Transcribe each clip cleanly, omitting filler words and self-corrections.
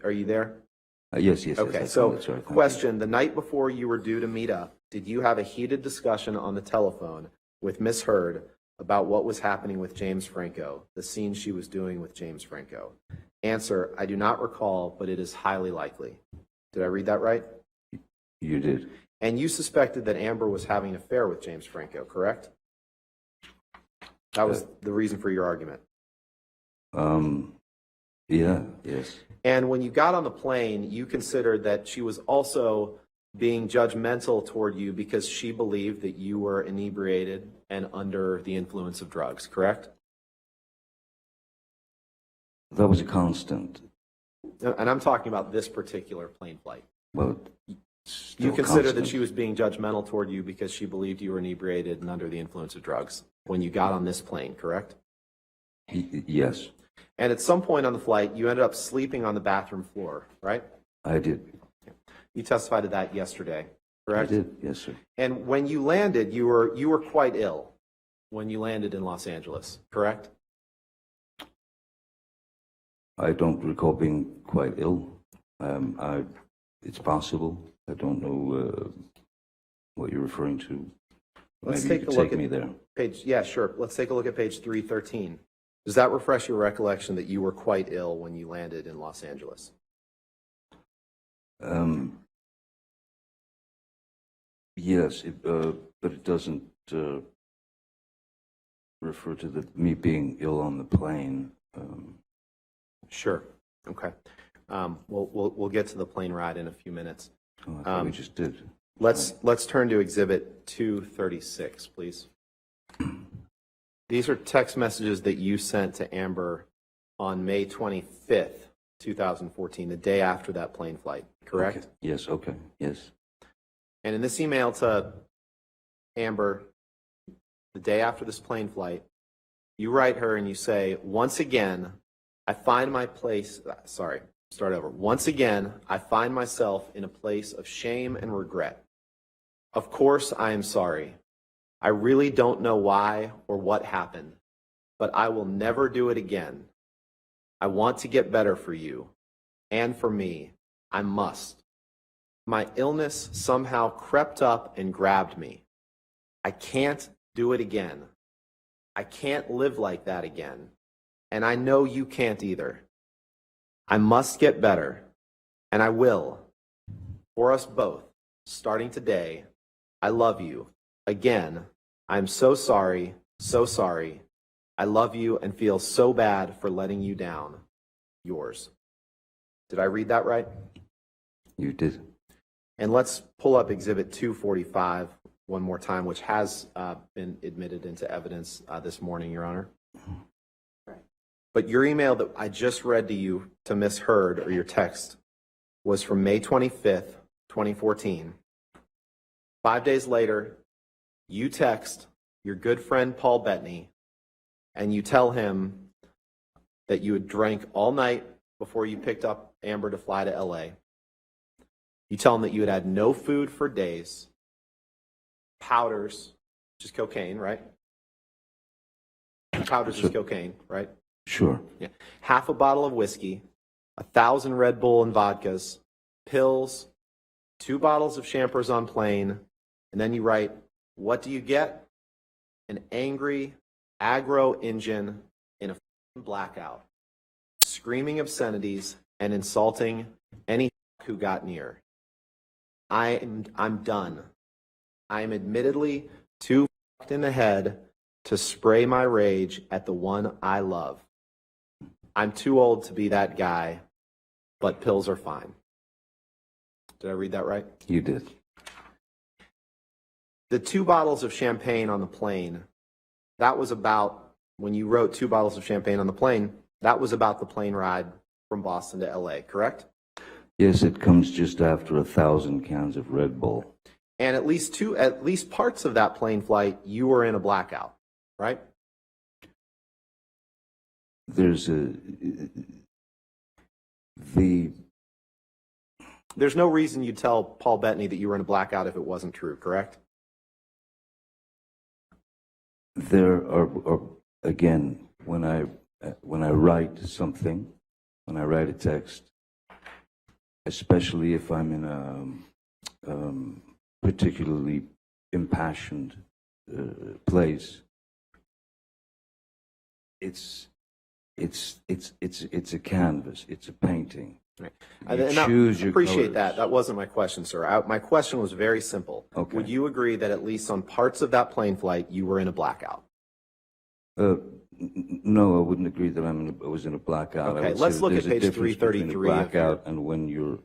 Are you there? Yes, yes. Okay, yes, so that's right. question, the night before you were due to meet up, did you have a heated discussion on the telephone with Miss Heard about what was happening with James Franco, the scene she was doing with James Franco? Answer, I do not recall, but it is highly likely. Did I read that right? You did. And you suspected that Amber was having an affair with James Franco, correct? That was the reason for your argument. Yeah, yes. And when you got on the plane, you considered that she was also being judgmental toward you because she believed that you were inebriated and under the influence of drugs, correct? That was a constant. And I'm talking about this particular plane flight. Well, You considered that she was being judgmental toward you because she believed you were inebriated and under the influence of drugs when you got on this plane, correct? Yes. And at some point on the flight, you ended up sleeping on the bathroom floor, right? I did. You testified to that yesterday, correct? I did, yes, sir. And when you landed, you were quite ill when you landed in Los Angeles, correct? I don't recall being quite ill. It's possible. I don't know what you're referring to. Let's Maybe take you a could look take me at there. page. Yeah, sure. Let's take a look at page 313. Does that refresh your recollection that you were quite ill when you landed in Los Angeles? Yes, but it doesn't refer to me being ill on the plane. Sure. Okay. We'll get to the plane ride in a few minutes. I thought we just did. Let's turn to Exhibit 236, please. These are text messages that you sent to Amber on May 25th, 2014, the day after that plane flight, correct? Okay. Yes, okay, yes. And in this email to Amber, the day after this plane flight, you write her and you say, once again, I find my place, sorry, start over. Once again, I find myself in a place of shame and regret. Of course, I am sorry. I really don't know why or what happened, but I will never do it again. I want to get better for you and for me. I must. My illness somehow crept up and grabbed me. I can't do it again. I can't live like that again. And I know you can't either. I must get better, and I will. For us both, starting today, I love you. Again, I'm so sorry, so sorry. I love you and feel so bad for letting you down. Yours. Did I read that right? You did. And let's pull up Exhibit 245 one more time, which has been admitted into evidence this morning, Your Honor. But your email that I just read to you to Ms. Heard, or your text, was from May 25th, 2014. 5 days later, you text your good friend Paul Bettany, and you tell him that you had drank all night before you picked up Amber to fly to LA. You tell him that you had had no food for days, powders, which is cocaine, right? Powders is cocaine, right? Sure. Yeah. Half a bottle of whiskey, 1,000 Red Bull and vodkas, pills, 2 bottles of Champers on plane, and then you write, what do you get? An angry, aggro engine in a blackout, screaming obscenities and insulting any who got near. I'm done. I am admittedly too fucked in the head to spray my rage at the one I love. I'm too old to be that guy, but pills are fine. Did I read that right? You did. The 2 bottles of champagne on the plane, that was about, when you wrote 2 bottles of champagne on the plane, that was about the plane ride from Boston to LA, correct? Yes, it comes just after 1,000 cans of Red Bull. And at least parts of that plane flight, you were in a blackout, right? There's There's no reason you'd tell Paul Bettany that you were in a blackout if it wasn't true, correct? There are again, when I write something, when I write a text, especially if I'm in a particularly impassioned place, it's a canvas, it's a painting. Right. You And choose your appreciate colors. that. That wasn't my question, sir. My question was very simple. Okay. Would you agree that at least on parts of that plane flight, you were in a blackout? No, I wouldn't agree that I was in a blackout. I Okay, would say let's that look at there's a page difference between 333 a of your- blackout and when you're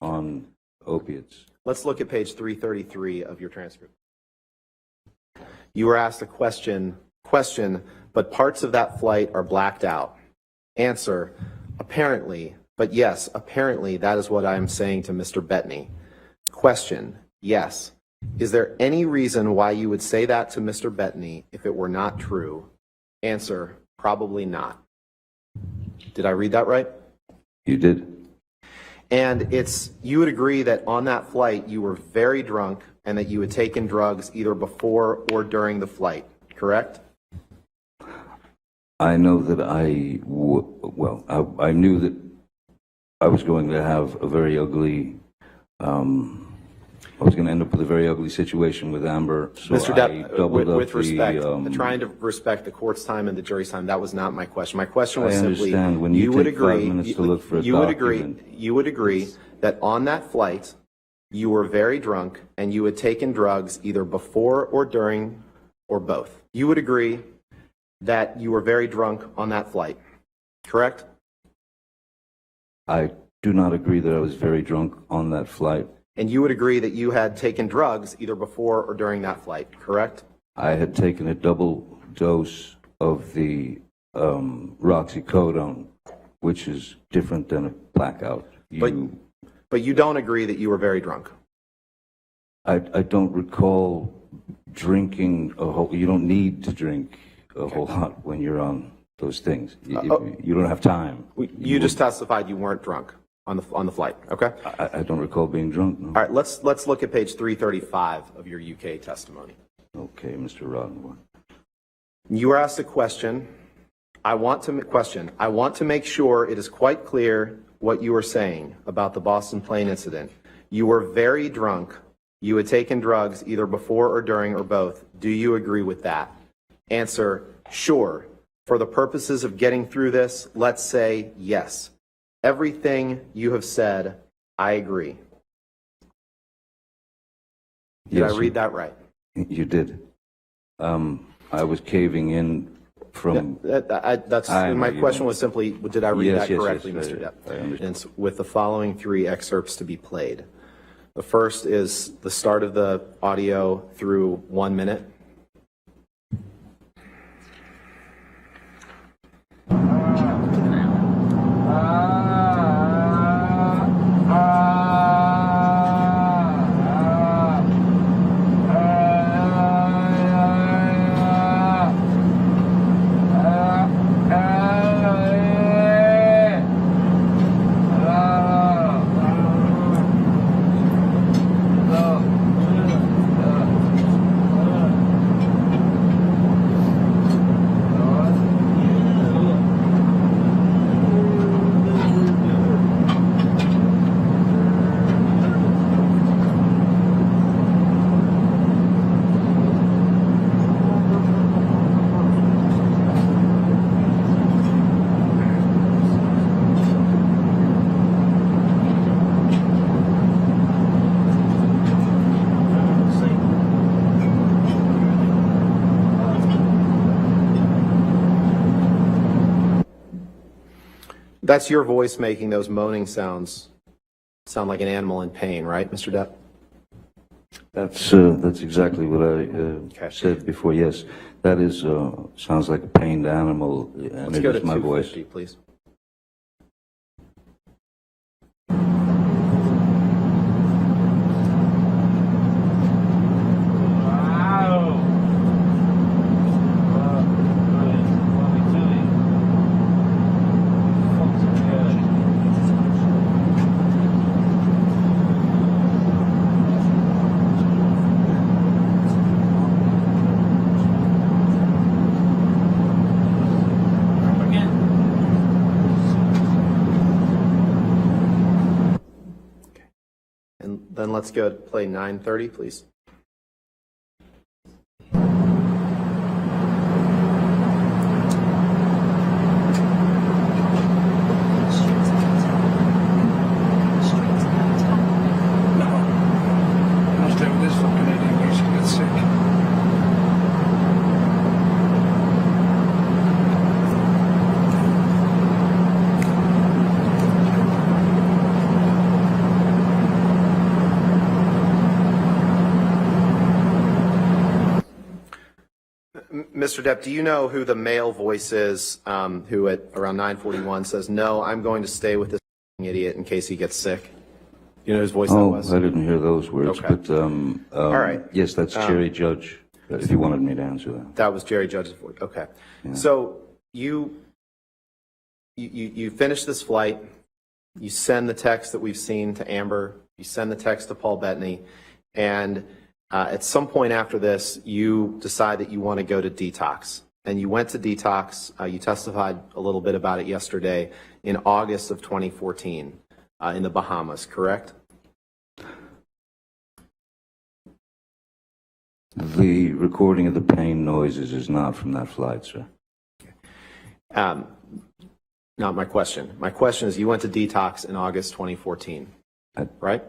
on opiates. Let's look at page 333 of your transcript. You were asked a question, but parts of that flight are blacked out. Answer, apparently, but yes, apparently that is what I'm saying to Mr. Bettany. Question, yes. Is there any reason why you would say that to Mr. Bettany if it were not true? Answer, probably not. Did I read that right? You did? And you would agree that on that flight you were very drunk and that you had taken drugs either before or during the flight, correct? I know that I knew that I was going to have a very ugly, I was going to end up with a very ugly situation with Amber, so Mr. I Depp, doubled up with respect, the, trying to respect the court's time and the jury's time, that was not my question. My question was I simply, understand. When you would take 5 agree, minutes to look for a you would document. agree that on that flight, you were very drunk and you had taken drugs either before or during or both. You would agree that you were very drunk on that flight, correct? I do not agree that I was very drunk on that flight. And you would agree that you had taken drugs either before or during that flight, correct? I had taken a double dose of the roxycodone, which is different than a blackout. But you don't agree that you were very drunk? I don't recall drinking a whole. You don't need to drink a whole lot when you're on those things. You don't have time. You just testified you weren't drunk on the flight, okay? I don't recall being drunk. No. All right, let's look at page 335 of your UK testimony. Okay, Mr. Roddenberry. You were asked a question. I want to make sure it is quite clear what you were saying about the Boston plane incident. You were very drunk. You had taken drugs either before or during or both. Do you agree with that? Answer, sure. For the purposes of getting through this, let's say yes. Everything you have said, I agree. Did Yes, I read that right? You did. I was caving in from. My question was simply, did I read that correctly, yes, Mr. Depp? I understand. And it's with the following 3 excerpts to be played. The first is the start of the audio through 1 minute. That's your voice making those moaning sounds sound like an animal in pain, right, Mr. Depp? That's exactly what I said before. Yes, that is sounds like a pained animal, and Let's it go to is my voice. 250, please. let's go to play 9:30, please. I'll stay with this fucking idiot. He's gonna get sick. Mr. Depp, do you know who the male voice is who at around 9:41 says, no, I'm going to stay with this idiot in case he gets sick? You know whose voice that was? I didn't hear those words, Okay. but All right. yes, that's Jerry Judge, if you wanted me to answer that. That was Jerry Judge's voice. Okay. So you finish this flight. You send the text that we've seen to Amber. You send the text to Paul Bettany. And at some point after this, you decide that you want to go to detox. And you went to detox. You testified a little bit about it yesterday in August of 2014 in the Bahamas, correct? The recording of the plane noises is not from that flight, sir. Not my question. My question is, you went to detox in August 2014, right?